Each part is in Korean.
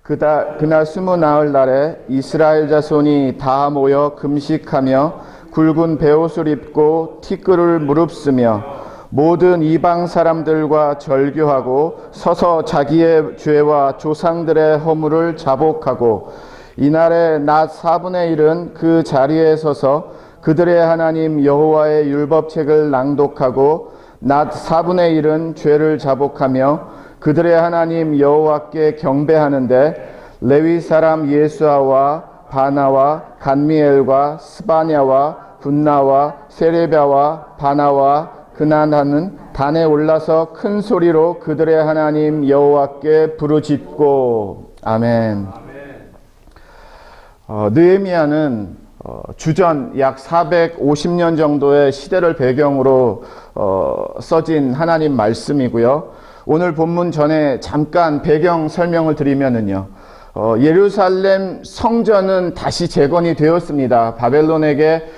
그날 20 날에 이스라엘 자손이 다 모여 금식하며 굵은 베옷을 입고 티끌을 무릅쓰며 모든 이방 사람들과 절규하고 서서 자기의 죄와 조상들의 허물을 자복하고 이날의 낮 4분의 1은 그 자리에 서서 그들의 하나님 여호와의 율법책을 낭독하고 낮 4분의 1은 죄를 자복하며 그들의 하나님 여호와께 경배하는데 레위 사람 예수아와 바나와 간미엘과 스바냐와 분나와 세레비아와 바나와 그나나는 단에 올라서 큰 소리로 그들의 하나님 여호와께 부르짖고 아멘. 느헤미야는 주전 약 450년 정도의 시대를 배경으로 써진 하나님 말씀이고요. 오늘 본문 전에 잠깐 배경 설명을 드리면은요. 예루살렘 성전은 다시 재건이 되었습니다. 바벨론에게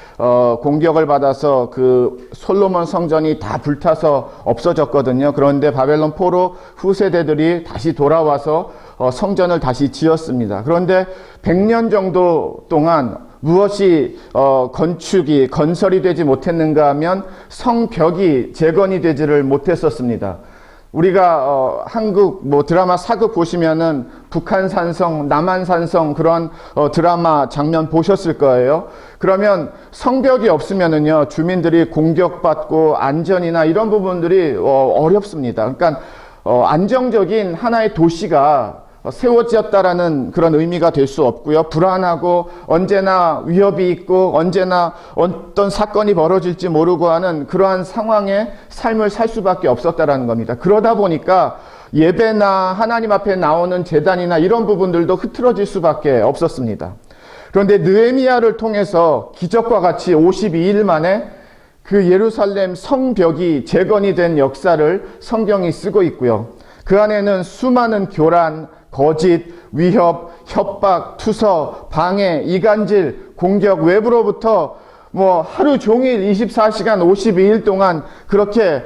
공격을 받아서 그 솔로몬 성전이 다 불타서 없어졌거든요. 그런데 바벨론 포로 후세대들이 다시 돌아와서 성전을 다시 지었습니다. 그런데 100년 정도 동안 무엇이 건설이 되지 못했는가 하면 성벽이 재건이 되지를 못했었습니다. 우리가 한국 드라마 사극 보시면은 북한 산성, 남한 산성 그런 드라마 장면 보셨을 거예요. 그러면 성벽이 없으면은요 주민들이 공격받고 안전이나 이런 부분들이 어렵습니다. 그러니까 안정적인 하나의 도시가 세워졌다라는 그런 의미가 될 수 없고요. 불안하고 언제나 위협이 있고 언제나 어떤 사건이 벌어질지 모르고 하는 그러한 상황의 삶을 살 수밖에 없었다라는 겁니다. 그러다 보니까 예배나 하나님 앞에 나오는 제단이나 이런 부분들도 흐트러질 수밖에 없었습니다. 그런데 느헤미야를 통해서 기적과 같이 52일 만에 그 예루살렘 성벽이 재건이 된 역사를 성경이 쓰고 있고요. 그 안에는 수많은 교란, 거짓, 위협, 협박, 투서, 방해, 이간질, 공격, 외부로부터 하루 종일 24시간 52일 동안 그렇게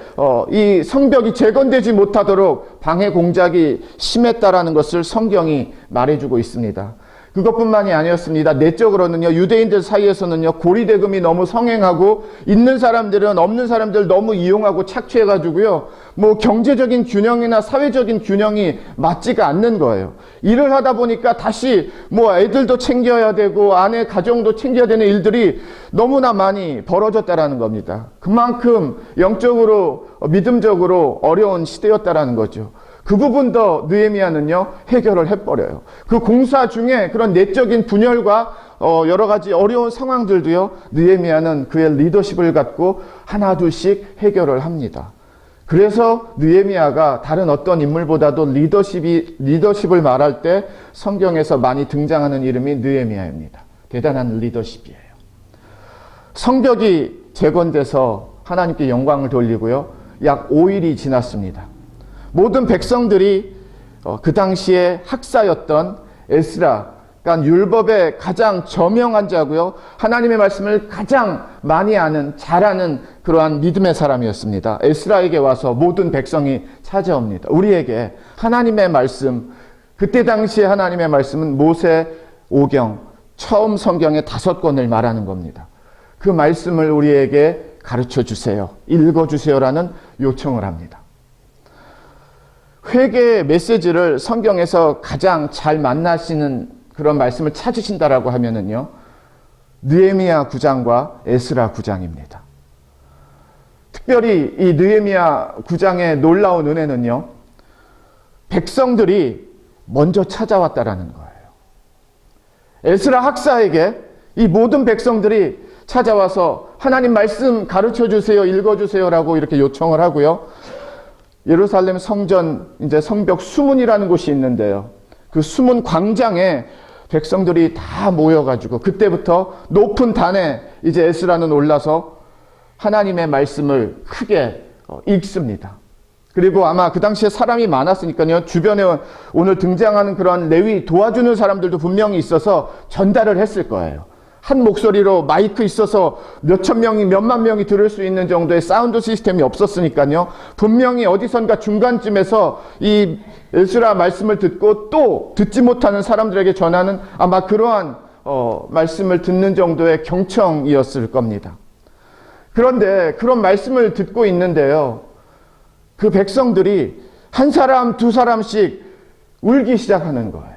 이 성벽이 재건되지 못하도록 방해 공작이 심했다라는 것을 성경이 말해주고 있습니다. 그것뿐만이 아니었습니다. 내적으로는요, 유대인들 사이에서는요, 고리대금이 너무 성행하고 있는 사람들은 없는 사람들 너무 이용하고 착취해가지고요, 경제적인 균형이나 사회적인 균형이 맞지가 않는 거예요. 일을 하다 보니까 다시 애들도 챙겨야 되고 아내 가정도 챙겨야 되는 일들이 너무나 많이 벌어졌다라는 겁니다. 그만큼 영적으로 믿음적으로 어려운 시대였다라는 거죠. 그 부분도 느헤미야는요 해결을 해버려요. 그 공사 중에 그런 내적인 분열과 여러 가지 어려운 상황들도요 느헤미야는 그의 리더십을 갖고 하나둘씩 해결을 합니다. 그래서 느헤미야가 다른 어떤 인물보다도 리더십을 말할 때 성경에서 많이 등장하는 이름이 느헤미야입니다. 대단한 리더십이에요. 성벽이 재건돼서 하나님께 영광을 돌리고요. 약 5일이 지났습니다. 모든 백성들이 그 당시에 학사였던 에스라, 그러니까 율법의 가장 저명한 자고요. 하나님의 말씀을 가장 많이 아는, 잘 아는 그러한 믿음의 사람이었습니다. 에스라에게 와서 모든 백성이 찾아옵니다. 우리에게 하나님의 말씀, 그때 당시에 하나님의 말씀은 모세 오경, 처음 성경의 5권을 말하는 겁니다. 그 말씀을 우리에게 가르쳐 주세요. 읽어 주세요라는 요청을 합니다. 회개의 메시지를 성경에서 가장 잘 만나시는 그런 말씀을 찾으신다라고 하면은요, 느헤미야 9장과 에스라 9장입니다. 특별히 이 느헤미야 9장의 놀라운 은혜는요, 백성들이 먼저 찾아왔다라는 거예요. 에스라 학사에게 이 모든 백성들이 찾아와서 하나님 말씀 가르쳐 주세요, 읽어 주세요라고 이렇게 요청을 하고요. 예루살렘 성전 이제 성벽 수문이라는 곳이 있는데요. 그 수문 광장에 백성들이 다 모여가지고 그때부터 높은 단에 이제 에스라는 올라서 하나님의 말씀을 크게 읽습니다. 그리고 아마 그 당시에 사람이 많았으니까요. 주변에 오늘 등장하는 그런 레위 도와주는 사람들도 분명히 있어서 전달을 했을 거예요. 한 목소리로 마이크 있어서 몇천 명이 몇만 명이 들을 수 있는 정도의 사운드 시스템이 없었으니까요. 분명히 어디선가 중간쯤에서 이 에스라 말씀을 듣고 또 듣지 못하는 사람들에게 전하는 아마 그러한 말씀을 듣는 정도의 경청이었을 겁니다. 그런데 그런 말씀을 듣고 있는데요. 그 백성들이 한 사람 두 사람씩 울기 시작하는 거예요.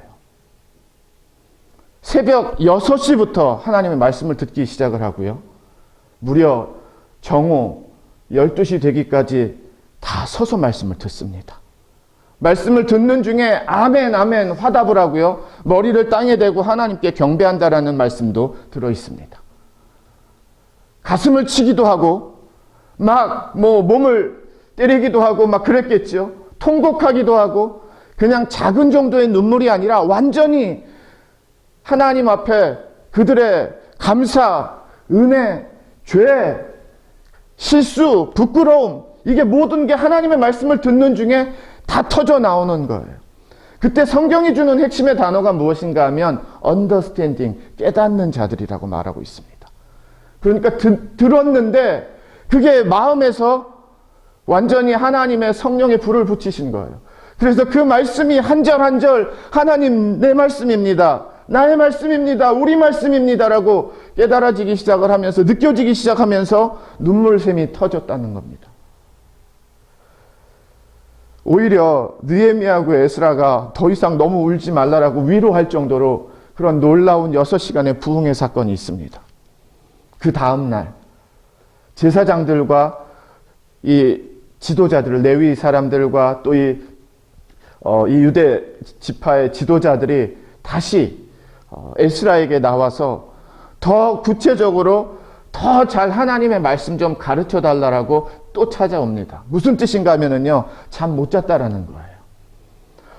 새벽 6시부터 하나님의 말씀을 듣기 시작을 하고요. 무려 정오 12시 되기까지 다 서서 말씀을 듣습니다. 말씀을 듣는 중에 아멘 아멘 화답을 하고요. 머리를 땅에 대고 하나님께 경배한다라는 말씀도 들어 있습니다. 가슴을 치기도 하고 막 몸을 때리기도 하고 막 그랬겠죠. 통곡하기도 하고 그냥 작은 정도의 눈물이 아니라 완전히 하나님 앞에 그들의 감사, 은혜, 죄, 실수, 부끄러움 이게 모든 게 하나님의 말씀을 듣는 중에 다 터져 나오는 거예요. 그때 성경이 주는 핵심의 단어가 무엇인가 하면 understanding, 깨닫는 자들이라고 말하고 있습니다. 그러니까 들었는데 그게 마음에서 완전히 하나님의 성령의 불을 붙이신 거예요. 그래서 그 말씀이 한 절 한 절 하나님 내 말씀입니다. 나의 말씀입니다. 우리 말씀입니다라고 깨달아지기 시작을 하면서 느껴지기 시작하면서 눈물샘이 터졌다는 겁니다. 오히려 느헤미야하고 에스라가 더 이상 너무 울지 말라라고 위로할 정도로 그런 놀라운 6시간의 부흥의 사건이 있습니다. 그 다음 날 제사장들과 이 지도자들, 레위 사람들과 또 이 유대 지파의 지도자들이 다시 에스라에게 나와서 더 구체적으로 더 잘 하나님의 말씀 좀 가르쳐 달라고 또 찾아옵니다. 무슨 뜻인가 하면은요, 잠 못 잤다라는 거예요.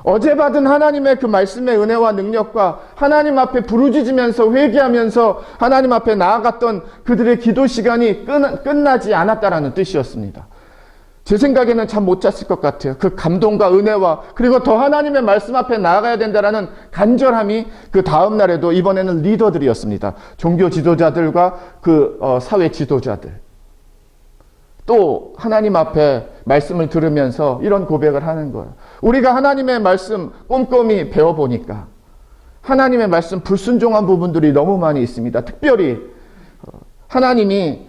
어제 받은 하나님의 그 말씀의 은혜와 능력과 하나님 앞에 부르짖으면서 회개하면서 하나님 앞에 나아갔던 그들의 기도 시간이 끝나지 않았다라는 뜻이었습니다. 제 생각에는 참 못 잤을 것 같아요. 그 감동과 은혜와 그리고 더 하나님의 말씀 앞에 나아가야 된다라는 간절함이 그 다음 날에도 이번에는 리더들이었습니다. 종교 지도자들과 그 사회 지도자들. 또 하나님 앞에 말씀을 들으면서 이런 고백을 하는 거예요. 우리가 하나님의 말씀 꼼꼼히 배워보니까 하나님의 말씀 불순종한 부분들이 너무 많이 있습니다. 특별히 하나님이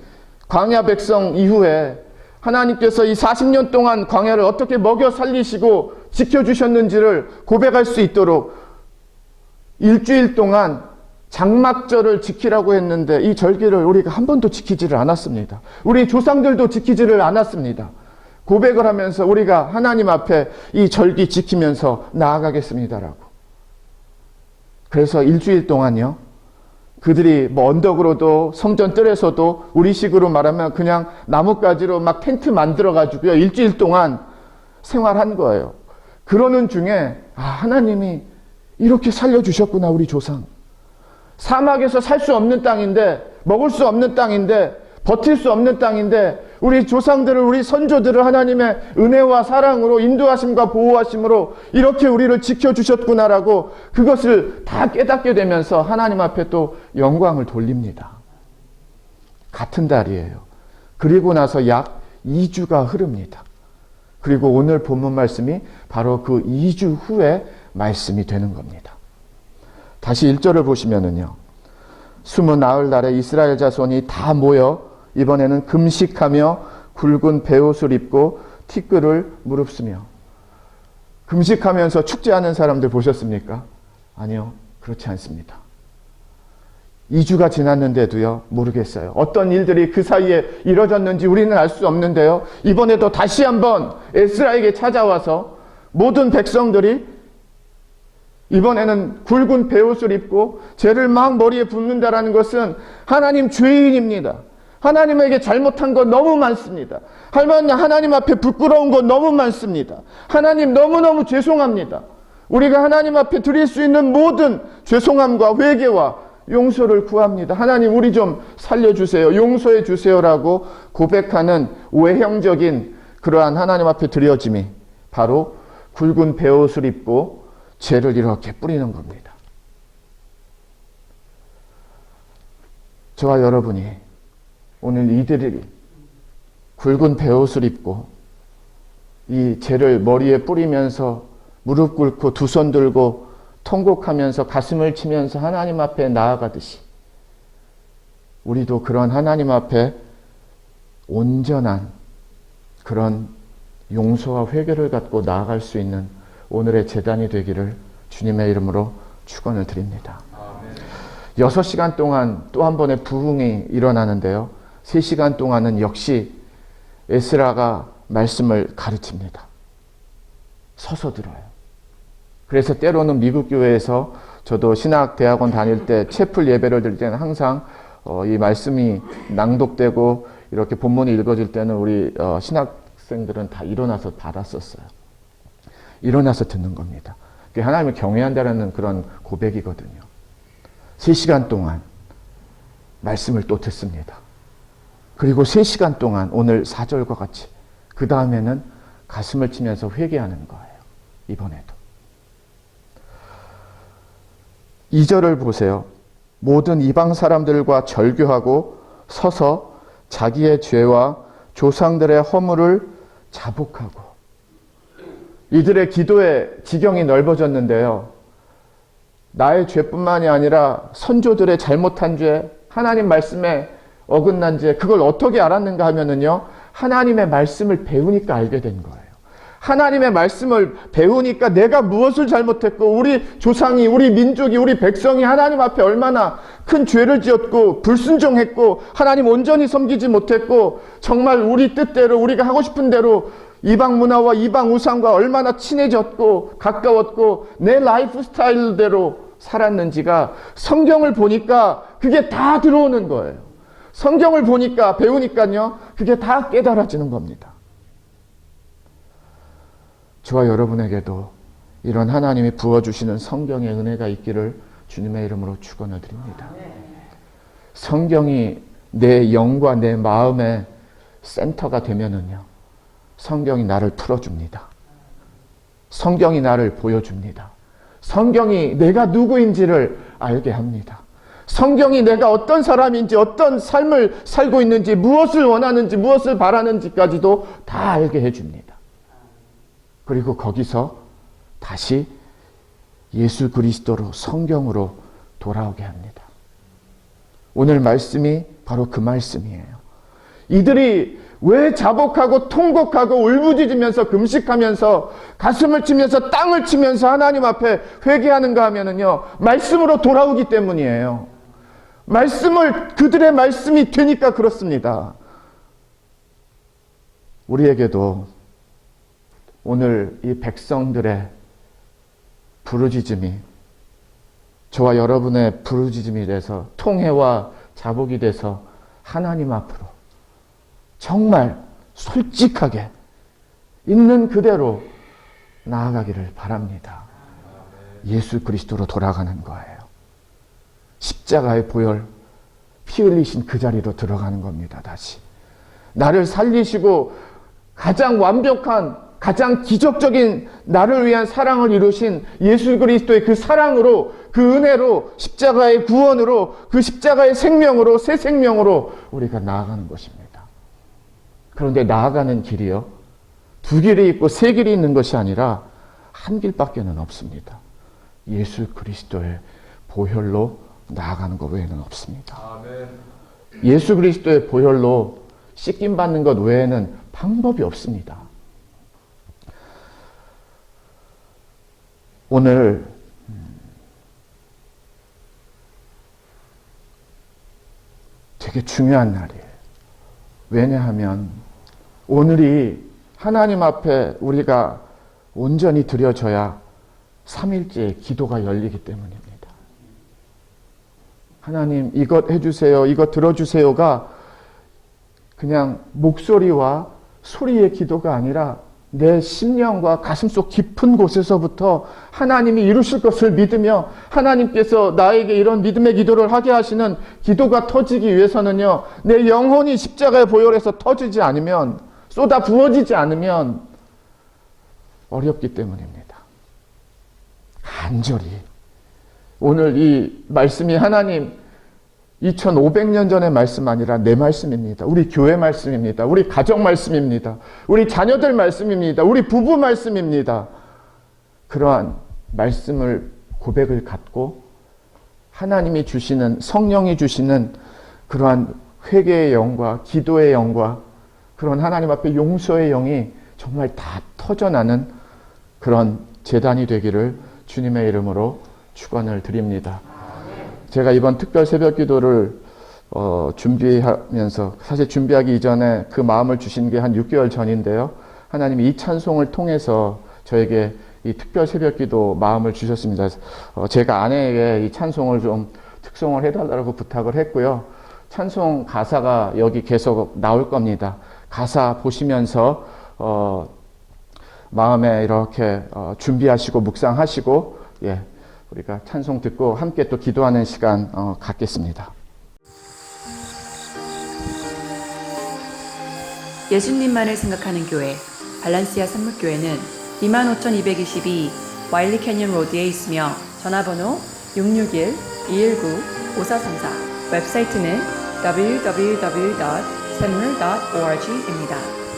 광야 백성 이후에 하나님께서 이 40년 동안 광야를 어떻게 먹여 살리시고 지켜주셨는지를 고백할 수 있도록 일주일 동안 장막절을 지키라고 했는데 이 절기를 우리가 한 번도 지키지를 않았습니다. 우리 조상들도 지키지를 않았습니다. 고백을 하면서 우리가 하나님 앞에 이 절기 지키면서 나아가겠습니다라고. 그래서 일주일 동안요. 그들이 언덕으로도 성전 뜰에서도 우리식으로 말하면 그냥 나뭇가지로 막 텐트 만들어가지고요. 일주일 동안 생활한 거예요. 그러는 중에 하나님이 이렇게 살려주셨구나 우리 조상. 사막에서 살 수 없는 땅인데 먹을 수 없는 땅인데 버틸 수 없는 땅인데 우리 조상들을 우리 선조들을 하나님의 은혜와 사랑으로 인도하심과 보호하심으로 이렇게 우리를 지켜주셨구나라고 그것을 다 깨닫게 되면서 하나님 앞에 또 영광을 돌립니다. 같은 달이에요. 그리고 나서 약 2주가 흐릅니다. 그리고 오늘 본문 말씀이 바로 그 2주 후에 말씀이 되는 겁니다. 다시 1절을 보시면은요. 숨은 나흘날에 이스라엘 자손이 다 모여 이번에는 금식하며 굵은 베옷을 입고 티끌을 무릅쓰며. 금식하면서 축제하는 사람들 보셨습니까? 아니요, 그렇지 않습니다. 2주가 지났는데도요, 모르겠어요. 어떤 일들이 그 사이에 이뤄졌는지 우리는 알 수 없는데요. 이번에도 다시 한번 에스라에게 찾아와서 모든 백성들이 이번에는 굵은 베옷을 입고 죄를 막 머리에 붓는다라는 것은 하나님 죄인입니다. 하나님에게 잘못한 거 너무 많습니다. 하나님 앞에 부끄러운 거 너무 많습니다. 하나님 너무너무 죄송합니다. 우리가 하나님 앞에 드릴 수 있는 모든 죄송함과 회개와 용서를 구합니다. 하나님 우리 좀 살려주세요. 용서해 주세요라고 고백하는 외형적인 그러한 하나님 앞에 드려짐이 바로 굵은 베옷을 입고 죄를 이렇게 뿌리는 겁니다. 저와 여러분이 오늘 이들이 굵은 베옷을 입고 이 죄를 머리에 뿌리면서 무릎 꿇고 두 손 들고 통곡하면서 가슴을 치면서 하나님 앞에 나아가듯이 우리도 그런 하나님 앞에 온전한 그런 용서와 회개를 갖고 나아갈 수 있는 오늘의 제단이 되기를 주님의 이름으로 축원을 드립니다. 6시간 동안 또 한 번의 부흥이 일어나는데요. 3시간 동안은 역시 에스라가 말씀을 가르칩니다. 서서 들어요. 그래서 때로는 미국 교회에서 저도 신학대학원 다닐 때 채플 예배를 드릴 때는 항상 이 말씀이 낭독되고 이렇게 본문이 읽어질 때는 우리 신학생들은 다 일어나서 받았었어요. 일어나서 듣는 겁니다. 그게 하나님을 경외한다는 그런 고백이거든요. 3시간 동안 말씀을 또 듣습니다. 그리고 3시간 동안 오늘 4절과 같이 그 다음에는 가슴을 치면서 회개하는 거예요. 이번에도. 2절을 보세요. 모든 이방 사람들과 절교하고 서서 자기의 죄와 조상들의 허물을 자복하고. 이들의 기도의 지경이 넓어졌는데요. 나의 죄뿐만이 아니라 선조들의 잘못한 죄, 하나님 말씀에 어긋난 죄, 그걸 어떻게 알았는가 하면은요, 하나님의 말씀을 배우니까 알게 된 거예요. 하나님의 말씀을 배우니까 내가 무엇을 잘못했고, 우리 조상이, 우리 민족이, 우리 백성이 하나님 앞에 얼마나 큰 죄를 지었고, 불순종했고, 하나님 온전히 섬기지 못했고, 정말 우리 뜻대로, 우리가 하고 싶은 대로 이방 문화와 이방 우상과 얼마나 친해졌고 가까웠고 내 라이프 스타일대로 살았는지가 성경을 보니까 그게 다 들어오는 거예요. 성경을 보니까 배우니까요. 그게 다 깨달아지는 겁니다. 저와 여러분에게도 이런 하나님이 부어주시는 성경의 은혜가 있기를 주님의 이름으로 축원을 드립니다. 성경이 내 영과 내 마음의 센터가 되면은요. 성경이 나를 풀어줍니다. 성경이 나를 보여줍니다. 성경이 내가 누구인지를 알게 합니다. 성경이 내가 어떤 사람인지, 어떤 삶을 살고 있는지, 무엇을 원하는지, 무엇을 바라는지까지도 다 알게 해줍니다. 그리고 거기서 다시 예수 그리스도로, 성경으로 돌아오게 합니다. 오늘 말씀이 바로 그 말씀이에요. 이들이 왜 자복하고 통곡하고 울부짖으면서 금식하면서 가슴을 치면서 땅을 치면서 하나님 앞에 회개하는가 하면은요, 말씀으로 돌아오기 때문이에요. 그들의 말씀이 되니까 그렇습니다. 우리에게도 오늘 이 백성들의 부르짖음이 저와 여러분의 부르짖음이 돼서 통회와 자복이 돼서 하나님 앞으로 정말 솔직하게 있는 그대로 나아가기를 바랍니다. 예수 그리스도로 돌아가는 거예요. 십자가의 보혈, 피 흘리신 그 자리로 들어가는 겁니다. 다시. 나를 살리시고 가장 완벽한, 가장 기적적인 나를 위한 사랑을 이루신 예수 그리스도의 그 사랑으로, 그 은혜로, 십자가의 구원으로, 그 십자가의 생명으로, 새 생명으로 우리가 나아가는 것입니다. 그런데 나아가는 길이요, 두 길이 있고 세 길이 있는 것이 아니라 한 길밖에는 없습니다. 예수 그리스도의 보혈로 나아가는 것 외에는 없습니다. 아멘. 예수 그리스도의 보혈로 씻김 받는 것 외에는 방법이 없습니다. 오늘 되게 중요한 날이에요. 왜냐하면 오늘이 하나님 앞에 우리가 온전히 드려져야 3일째 기도가 열리기 때문입니다. 하나님 이것 해주세요, 이것 들어주세요가 그냥 목소리와 소리의 기도가 아니라 내 심령과 가슴속 깊은 곳에서부터 하나님이 이루실 것을 믿으며 하나님께서 나에게 이런 믿음의 기도를 하게 하시는 기도가 터지기 위해서는요, 내 영혼이 십자가의 보혈에서 터지지 않으면, 쏟아 부어지지 않으면 어렵기 때문입니다. 간절히 오늘 이 말씀이 하나님 2500년 전의 말씀 아니라 내 말씀입니다. 우리 교회 말씀입니다. 우리 가정 말씀입니다. 우리 자녀들 말씀입니다. 우리 부부 말씀입니다. 그러한 말씀을 고백을 갖고 하나님이 주시는 성령이 주시는 그러한 회개의 영과 기도의 영과 그런 하나님 앞에 용서의 영이 정말 다 터져나는 그런 제단이 되기를 주님의 이름으로 축원을 드립니다. 제가 이번 특별 새벽 기도를 준비하면서 사실 준비하기 이전에 그 마음을 주신 게 한 6개월 전인데요. 하나님이 이 찬송을 통해서 저에게 이 특별 새벽 기도 마음을 주셨습니다. 제가 아내에게 이 찬송을 좀 특송을 해달라고 부탁을 했고요. 찬송 가사가 여기 계속 나올 겁니다. 가사 보시면서 마음에 이렇게 준비하시고 묵상하시고 우리가 찬송 듣고 함께 또 기도하는 시간 갖겠습니다. 예수님만을 생각하는 교회 발란시아 산목교회는 25,222 와일리 캐년 로드에 있으며 전화번호 661-219-5434 웹사이트는 www.샘물.org입니다.